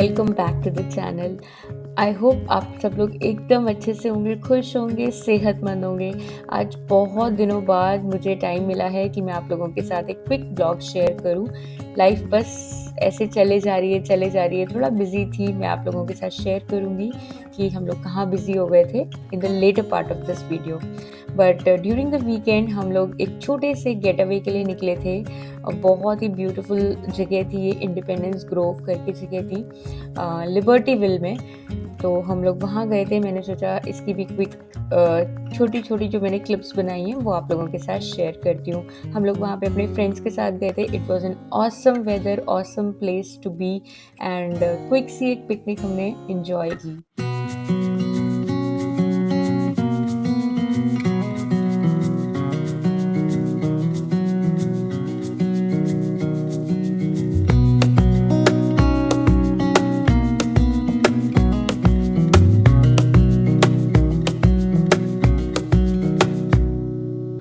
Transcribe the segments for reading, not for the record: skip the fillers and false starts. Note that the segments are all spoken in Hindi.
Welcome back to the channel. I hope आप सब लोग एकदम अच्छे से होंगे, खुश होंगे, सेहतमंद होंगे। आज बहुत दिनों बाद मुझे टाइम मिला है कि मैं आप लोगों के साथ एक क्विक ब्लॉग शेयर करूं। लाइफ बस ऐसे चले जा रही है। थोड़ा बिजी थी। मैं आप लोगों के साथ शेयर करूंगी कि हम लोग कहाँ बिजी हो गए थे in the latter part of this video. But during the weekend हम लोग एक छोटे से गेट अवे के लिए निकले थे और बहुत ही ब्यूटीफुल जगह थी ये। इंडिपेंडेंस ग्रोव करके जगह थी लिबर्टी विल में। तो हम लोग वहाँ गए थे। मैंने सोचा इसकी भी क्विक छोटी छोटी जो मैंने क्लिप्स बनाई हैं वो आप लोगों के साथ शेयर करती हूँ। हम लोग वहाँ पे अपने फ्रेंड्स के साथ गए थे। It was an awesome weather, awesome place to be and quick see एक पिकनिक हमने इंजॉय की।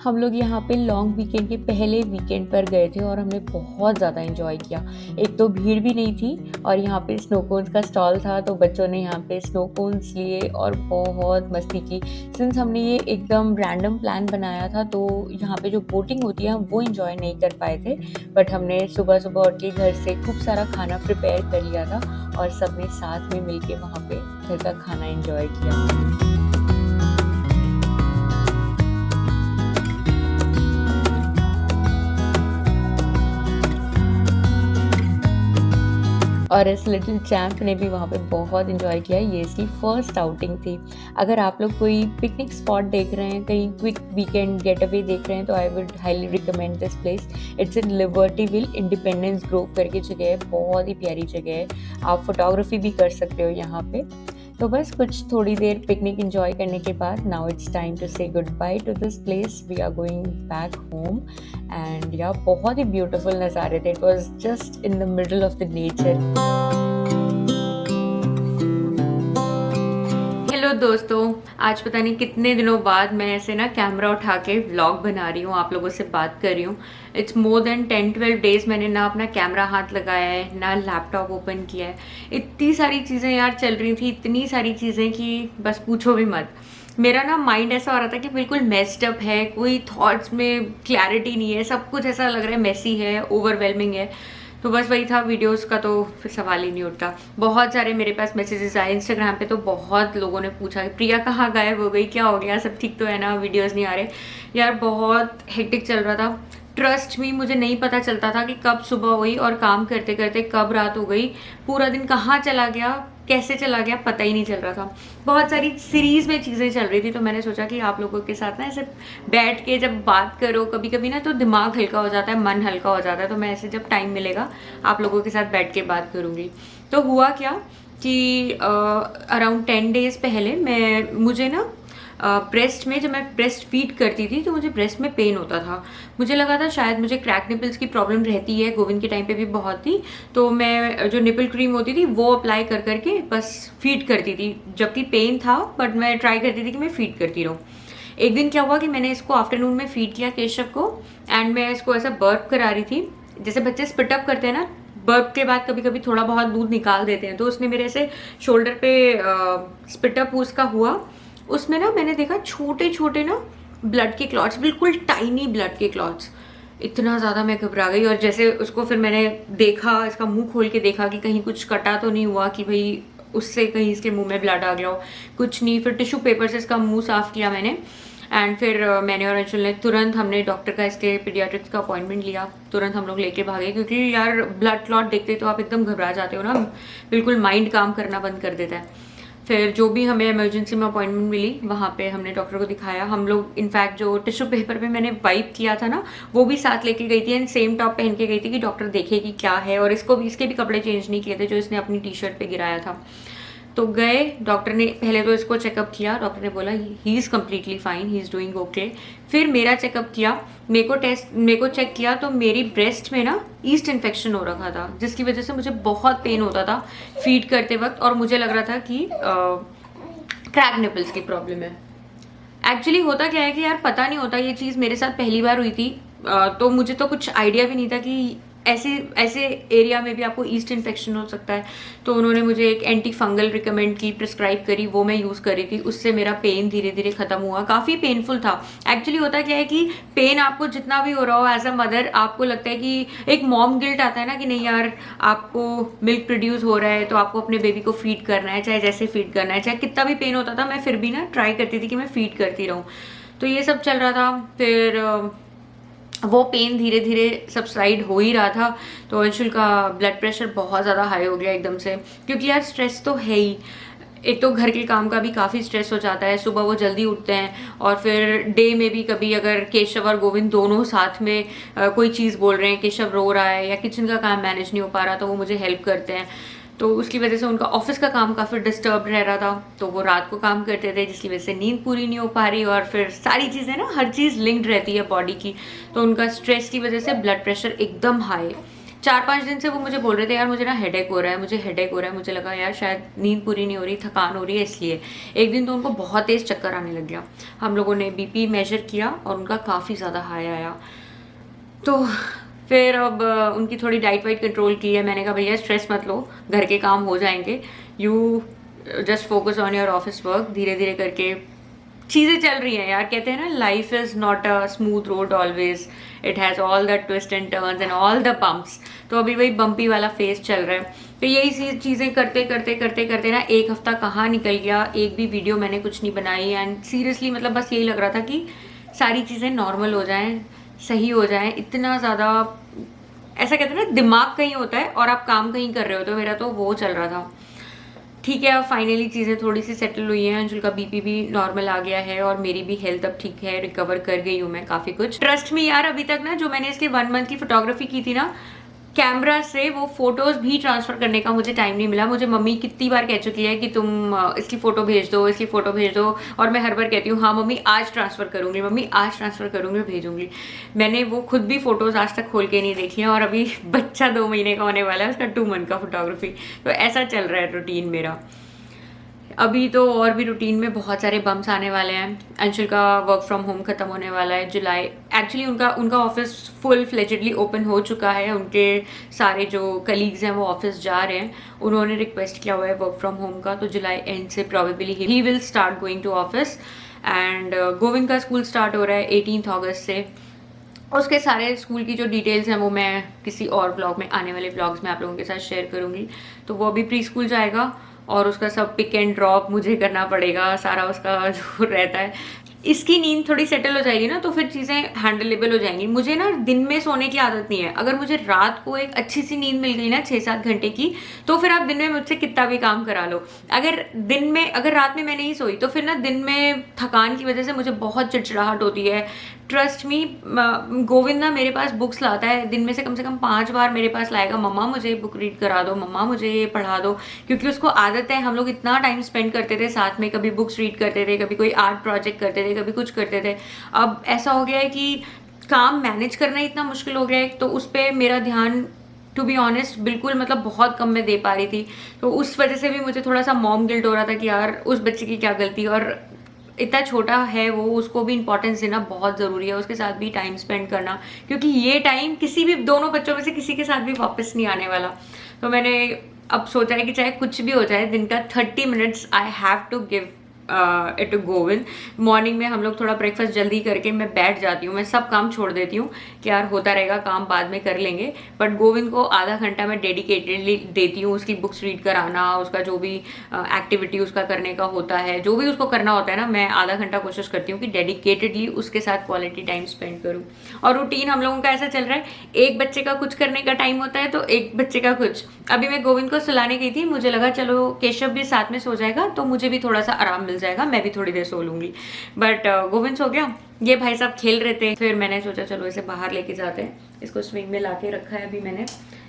हम लोग यहाँ पे लॉन्ग वीकेंड के पहले वीकेंड पर गए थे और हमने बहुत ज़्यादा एंजॉय किया। एक तो भीड़ भी नहीं थी और यहाँ पे स्नो कोन्स का स्टॉल था, तो बच्चों ने यहाँ पे स्नो कोन्स लिए और बहुत मस्ती की। सिंस हमने ये एकदम रैंडम प्लान बनाया था तो यहाँ पे जो बोटिंग होती है हम वो इंजॉय नहीं कर पाए थे। बट हमने सुबह सुबह उठ के घर से खूब सारा खाना प्रिपेयर कर लिया था और सबने साथ में मिल के वहाँ पे घर का खाना इंजॉय किया। और इस लिटिल चैम्प ने भी वहाँ पे बहुत इन्जॉय किया। ये इसकी फर्स्ट आउटिंग थी। अगर आप लोग कोई पिकनिक स्पॉट देख रहे हैं, कहीं क्विक वीकेंड गेट अवे देख रहे हैं, तो I would highly recommend this place. It's in liberty will, independence Grove करके जगह है। बहुत ही प्यारी जगह है। आप फोटोग्राफी भी कर सकते हो यहाँ पे। तो बस कुछ थोड़ी देर पिकनिक एंजॉय करने के बाद now it's time to say goodbye to this place. We are going back home and या बहुत ही ब्यूटीफुल नज़ारे थे। It was just in the middle of the nature. Hello दोस्तों, आज पता नहीं कितने दिनों बाद मैं ऐसे ना कैमरा उठा के व्लॉग बना रही हूँ, आप लोगों से बात कर रही हूँ। इट्स मोर देन 10-12 डेज मैंने ना अपना कैमरा हाथ लगाया है, ना लैपटॉप ओपन किया है। इतनी सारी चीज़ें यार चल रही थी, इतनी सारी चीज़ें कि बस पूछो भी मत। मेरा ना माइंड ऐसा हो रहा था कि बिल्कुल मेस्ड अप है, कोई थॉट्स में क्लैरिटी नहीं है, सब कुछ ऐसा लग रहा है मेसी है, ओवरवेलमिंग है। तो बस वही था। वीडियोस का तो फिर सवाल ही नहीं उठता। बहुत सारे मेरे पास मैसेजेस आए इंस्टाग्राम पे, तो बहुत लोगों ने पूछा कि प्रिया कहाँ गायब हो गई, क्या हो गया, सब ठीक तो है ना, वीडियोस नहीं आ रहे। यार बहुत हेक्टिक चल रहा था। ट्रस्ट मी, मुझे नहीं पता चलता था कि कब सुबह हुई और काम करते करते कब रात हो गई। पूरा दिन कहाँ चला गया, कैसे चला गया, पता ही नहीं चल रहा था। बहुत सारी सीरीज में चीज़ें चल रही थी, तो मैंने सोचा कि आप लोगों के साथ ना ऐसे बैठ के जब बात करो कभी कभी ना, तो दिमाग हल्का हो जाता है, मन हल्का हो जाता है। तो मैं ऐसे जब टाइम मिलेगा आप लोगों के साथ बैठ के बात करूँगी। तो हुआ क्या कि अराउंड 10 डेज पहले मुझे ना ब्रेस्ट में, जब मैं ब्रेस्ट फीड करती थी तो मुझे ब्रेस्ट में पेन होता था। मुझे लगा था शायद मुझे क्रैक निपल्स की प्रॉब्लम रहती है, गोविंद के टाइम पे भी बहुत थी। तो मैं जो निपल क्रीम होती थी वो अप्लाई कर करके बस फीड करती थी, जबकि पेन था बट मैं ट्राई करती थी कि मैं फीड करती रहूँ। एक दिन क्या हुआ कि मैंने इसको आफ्टरनून में फीड किया केशव को, एंड मैं इसको ऐसा बर्प करा रही थी। जैसे बच्चे स्पिट अप करते हैं ना, बर्प के बाद कभी कभी थोड़ा बहुत दूध निकाल देते हैं, तो उसने मेरे ऐसे शोल्डर पे स्पिट अप उसका हुआ। उसमें ना मैंने देखा छोटे छोटे ना ब्लड के क्लॉट्स, बिल्कुल टाइनी ब्लड के क्लॉट्स। इतना ज़्यादा मैं घबरा गई। और जैसे उसको फिर मैंने देखा, इसका मुंह खोल के देखा कि कहीं कुछ कटा तो नहीं हुआ, कि भाई उससे कहीं इसके मुंह में ब्लड आ गया हो, कुछ नहीं। फिर टिश्यू पेपर से इसका मुंह साफ किया मैंने। एंड फिर मैंने और अंशुल ने तुरंत, हमने डॉक्टर का, इसके पीडियाट्रिक्स का अपॉइंटमेंट लिया। तुरंत हम लोग लेके भागे, क्योंकि यार ब्लड क्लॉट देखते तो आप एकदम घबरा जाते हो ना, बिल्कुल माइंड काम करना बंद कर देता है। फिर जो भी हमें इमरजेंसी में अपॉइंटमेंट मिली, वहाँ पे हमने डॉक्टर को दिखाया। हम लोग इनफैक्ट जो टिश्यू पेपर पे मैंने वाइप किया था ना, वो भी साथ लेके गई थी एंड सेम टॉप पहन के गई थी कि डॉक्टर देखे कि क्या है। और इसको भी, इसके भी कपड़े चेंज नहीं किए थे जो इसने अपनी टी शर्ट पे गिराया था। तो गए, डॉक्टर ने पहले तो इसको चेकअप किया। डॉक्टर ने बोला he is completely fine, he is doing okay. फिर मेरा चेकअप किया, मेरे को चेक किया, तो मेरी ब्रेस्ट में ना ईस्ट इन्फेक्शन हो रखा था, जिसकी वजह से मुझे बहुत पेन होता था फीड करते वक्त, और मुझे लग रहा था कि क्रैक निपल्स की प्रॉब्लम है। एक्चुअली होता क्या है कि यार पता नहीं होता, ये चीज़ मेरे साथ पहली बार हुई थी। तो मुझे तो कुछ आइडिया भी नहीं था कि ऐसे ऐसे एरिया में भी आपको ईस्ट इन्फेक्शन हो सकता है। तो उन्होंने मुझे एक एंटी फंगल रिकमेंड की, प्रिस्क्राइब करी, वो मैं यूज़ कर रही थी। उससे मेरा पेन धीरे धीरे ख़त्म हुआ। काफ़ी पेनफुल था एक्चुअली। होता क्या है कि पेन आपको जितना भी हो रहा हो एज अ मदर, आपको लगता है कि एक मॉम गिल्ट आता है ना कि नहीं यार, आपको मिल्क प्रोड्यूस हो रहा है तो आपको अपने बेबी को फीड करना है, चाहे जैसे फीड करना है, चाहे कितना भी पेन होता था, मैं फिर भी ना ट्राई करती थी कि मैं फीड करती रहूँ। तो ये सब चल रहा था। फिर वो पेन धीरे धीरे सबसाइड हो ही रहा था। तो अंशुल का ब्लड प्रेशर बहुत ज़्यादा हाई हो गया एकदम से, क्योंकि यार स्ट्रेस तो है ही। एक तो घर के काम का भी काफ़ी स्ट्रेस हो जाता है, सुबह वो जल्दी उठते हैं और फिर डे में भी कभी अगर केशव और गोविंद दोनों साथ में कोई चीज़ बोल रहे हैं, केशव रो रहा है या किचन का काम मैनेज नहीं हो पा रहा, तो वो मुझे हेल्प करते हैं। तो उसकी वजह से उनका ऑफिस का काम काफ़ी डिस्टर्ब रह रहा था, तो वो रात को काम करते थे, जिसकी वजह से नींद पूरी नहीं हो पा रही। और फिर सारी चीज़ें ना, हर चीज़ लिंक्ड रहती है बॉडी की। तो उनका स्ट्रेस की वजह से ब्लड प्रेशर एकदम हाई। 4-5 दिन से वो मुझे बोल रहे थे यार मुझे ना हेडेक हो रहा है, मुझे हेडेक हो रहा है। मुझे लगा यार शायद नींद पूरी नहीं हो रही, थकान हो रही है इसलिए। एक दिन तो उनको बहुत तेज़ चक्कर आने लग गया। हम लोगों ने बीपी मेजर किया और उनका काफ़ी ज़्यादा हाई आया। तो फिर अब उनकी थोड़ी डाइट वाइट कंट्रोल की है। मैंने कहा भैया स्ट्रेस मत लो, घर के काम हो जाएंगे, you just focus on your office work. धीरे धीरे करके चीज़ें चल रही हैं यार। कहते हैं ना, life is not a smooth road always, it has all the twist and turns and all the pumps. तो अभी वही बम्पी वाला फेस चल रहा है। तो यही चीज़ें करते करते करते करते ना एक हफ्ता कहाँ निकल गया, एक भी वीडियो मैंने कुछ नहीं बनाई। एंड सीरियसली मतलब बस यही लग रहा था कि सारी चीज़ें नॉर्मल हो जाएं, सही हो जाएं। इतना ज़्यादा ऐसा कहते हैं ना, दिमाग कहीं होता है और आप काम कहीं कर रहे हो, तो मेरा तो वो चल रहा था। ठीक है, अब फाइनली चीज़ें थोड़ी सी सेटल हुई हैं। अंशुल का बीपी भी नॉर्मल आ गया है और मेरी भी हेल्थ अब ठीक है, रिकवर कर गई हूँ मैं काफ़ी कुछ। ट्रस्ट मी यार, अभी तक ना जो मैंने इसके 1 मंथ की फोटोग्राफी की थी ना, कैमरा से वो फोटोज भी ट्रांसफर करने का मुझे टाइम नहीं मिला। मुझे मम्मी कितनी बार कह चुकी है कि तुम इसकी फोटो भेज दो, इसकी फोटो भेज दो, और मैं हर बार कहती हूँ हाँ मम्मी आज ट्रांसफर करूंगी, मम्मी आज ट्रांसफर करूंगी, भेजूंगी। मैंने वो खुद भी फोटोज आज तक खोल के नहीं देखी हैं। और अभी बच्चा 2 महीने का होने वाला है, उसका 2 मंथ का फोटोग्राफी। तो ऐसा चल रहा है रूटीन मेरा। अभी तो और भी रूटीन में बहुत सारे बम्स आने वाले हैं। अंशुल का वर्क फ्रॉम होम खत्म होने वाला है जुलाई। एक्चुअली उनका ऑफिस फुल फ्लेजेडली ओपन हो चुका है। उनके सारे जो कलीग्स हैं वो ऑफिस जा रहे हैं। उन्होंने रिक्वेस्ट किया हुआ है वर्क फ्रॉम होम का, तो जुलाई एंड से probably he will start going to office. And Govind का स्कूल स्टार्ट हो रहा है 18 अगस्त से। उसके सारे स्कूल की जो डिटेल्स हैं वो मैं किसी और व्लॉग में, आने वाले व्लॉग्स में आप लोगों के साथ शेयर करूंगी। तो वो अभी प्री स्कूल जाएगा और उसका सब पिक एंड ड्रॉप मुझे करना पड़ेगा, सारा उसका जो रहता है। इसकी नींद थोड़ी सेटल हो जाएगी ना, तो फिर चीज़ें हैंडलेबल हो जाएंगी। मुझे ना दिन में सोने की आदत नहीं है। अगर मुझे रात को एक अच्छी सी नींद मिल गई ना 6-7 घंटे की, तो फिर आप दिन में मुझसे कितना भी काम करा लो। अगर रात में मैं नहीं सोई तो फिर ना दिन में थकान की वजह से मुझे बहुत चिड़चिड़ाहट होती है। ट्रस्ट मी, गोविंद ना मेरे पास बुक्स लाता है दिन में से कम 5 बार मेरे पास लाएगा, मम्मा मुझे बुक रीड करा दो, मम्मा मुझे ये पढ़ा दो। क्योंकि उसको आदत है, हम लोग इतना टाइम स्पेंड करते थे साथ में, कभी बुक्स रीड करते थे, कभी कोई आर्ट प्रोजेक्ट करते थे, कभी कुछ करते थे। अब ऐसा हो गया है कि काम मैनेज करना इतना मुश्किल हो गया है, तो उस पर मेरा ध्यान टू बी ऑनेस्ट बिल्कुल मतलब बहुत कम मैं दे पा रही थी। तो उस वजह से भी मुझे थोड़ा सा मॉम गिल्ट हो रहा था कि यार उस बच्चे की क्या गलती, और इतना छोटा है वो, उसको भी इंपॉर्टेंस देना बहुत ज़रूरी है, उसके साथ भी टाइम स्पेंड करना, क्योंकि ये टाइम किसी भी दोनों बच्चों में से किसी के साथ भी वापस नहीं आने वाला। तो मैंने अब सोचा है कि चाहे कुछ भी हो जाए, दिन का 30 minutes I have to give it to Govind. Morning में हम लोग थोड़ा ब्रेकफास्ट जल्दी करके मैं बैठ जाती हूँ, मैं सब काम छोड़ देती हूँ कि यार होता रहेगा काम, बाद में कर लेंगे। बट गोविंद को आधा घंटा मैं डेडिकेटेडली देती हूँ, उसकी बुक्स रीड कराना, उसका जो भी एक्टिविटी उसका करने का होता है, जो भी उसको करना होता है ना, मैं आधा घंटा कोशिश करती हूँ कि डेडिकेटेडली उसके साथ क्वालिटी टाइम स्पेंड करूँ। और रूटीन हम लोगों का ऐसा चल रहा है, एक बच्चे का कुछ करने का टाइम होता है तो एक बच्चे का कुछ। अभी मैं गोविंद को सुलाने गई थी, मुझे लगा चलो केशव भी साथ में सो जाएगा तो मुझे भी थोड़ा सा आराम मिल जाएगा, मैं भी थोड़ी देर सो लूंगी। बट गोविंद सो गया, ये भाई साहब खेल रहे थे। फिर मैंने सोचा चलो इसे बाहर लेके जाते हैं। इसको स्विंग में लाके रखा है अभी मैंने।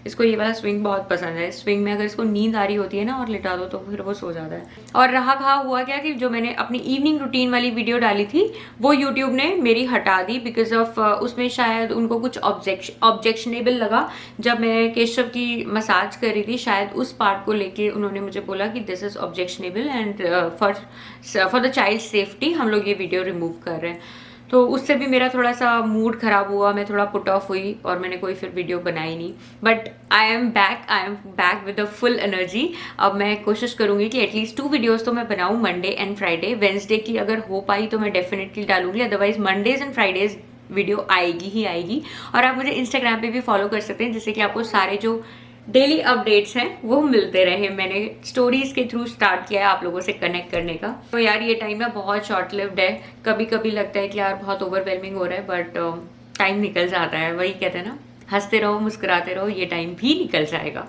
इसको ये वाला स्विंग बहुत पसंद है। स्विंग में अगर इसको नींद आ रही होती है ना और लिटा दो तो फिर वो सो जाता है। और रहा कहा हुआ क्या कि जो मैंने अपनी इवनिंग रूटीन वाली वीडियो डाली थी वो यूट्यूब ने मेरी हटा दी, बिकॉज ऑफ उसमें शायद उनको कुछ ऑब्जेक्शनेबल लगा। जब मैं केशव की मसाज कर रही थी, शायद उस पार्ट को लेके उन्होंने मुझे बोला कि this is objectionable and for the child safety हम लोग ये वीडियो रिमूव कर रहे हैं। तो उससे भी मेरा थोड़ा सा मूड ख़राब हुआ, मैं थोड़ा पुट ऑफ हुई और मैंने कोई फिर वीडियो बनाई नहीं। But I am back with the full energy. अब मैं कोशिश करूँगी कि एटलीस्ट 2 वीडियोज़ तो मैं बनाऊँ, मंडे एंड फ्राइडे। वेंसडे की अगर हो पाई तो मैं डेफिनेटली डालूंगी, otherwise Mondays and Fridays video आएगी ही आएगी। और आप मुझे इंस्टाग्राम पे भी फॉलो कर सकते हैं, जिससे कि आपको सारे जो डेली अपडेट्स हैं वो मिलते रहे। मैंने स्टोरीज के थ्रू स्टार्ट किया है आप लोगों से कनेक्ट करने का। तो यार ये टाइम है बहुत शॉर्ट लिव्ड है। कभी कभी लगता है कि यार बहुत ओवरवेलमिंग हो रहा है, बट टाइम निकल जाता है। वही कहते हैं ना, हंसते रहो मुस्कुराते रहो, ये टाइम भी निकल जाएगा।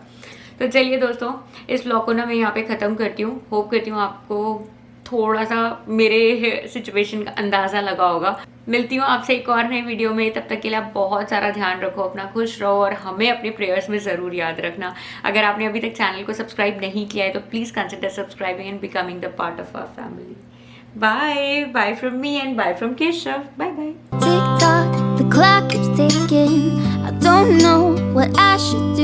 तो चलिए दोस्तों, इस व्लॉग को ना मैं यहाँ पे ख़त्म करती हूँ। होप करती हूँ आपको थोड़ा सा मेरे सिचुएशन का अंदाज़ा लगा होगा। मिलती हूँ आपसे एक और नई वीडियो में। तब तक के लिए आप बहुत सारा ध्यान रखो, अपना खुश रहो और हमें अपने प्रेयर्स में ज़रूर याद रखना। अगर आपने अभी तक चैनल को सब्सक्राइब नहीं किया है तो please consider subscribing and becoming the part of our family. Bye from me and bye from Keshav. Bye bye. Tick tock, the clock keeps ticking. I don't know what I should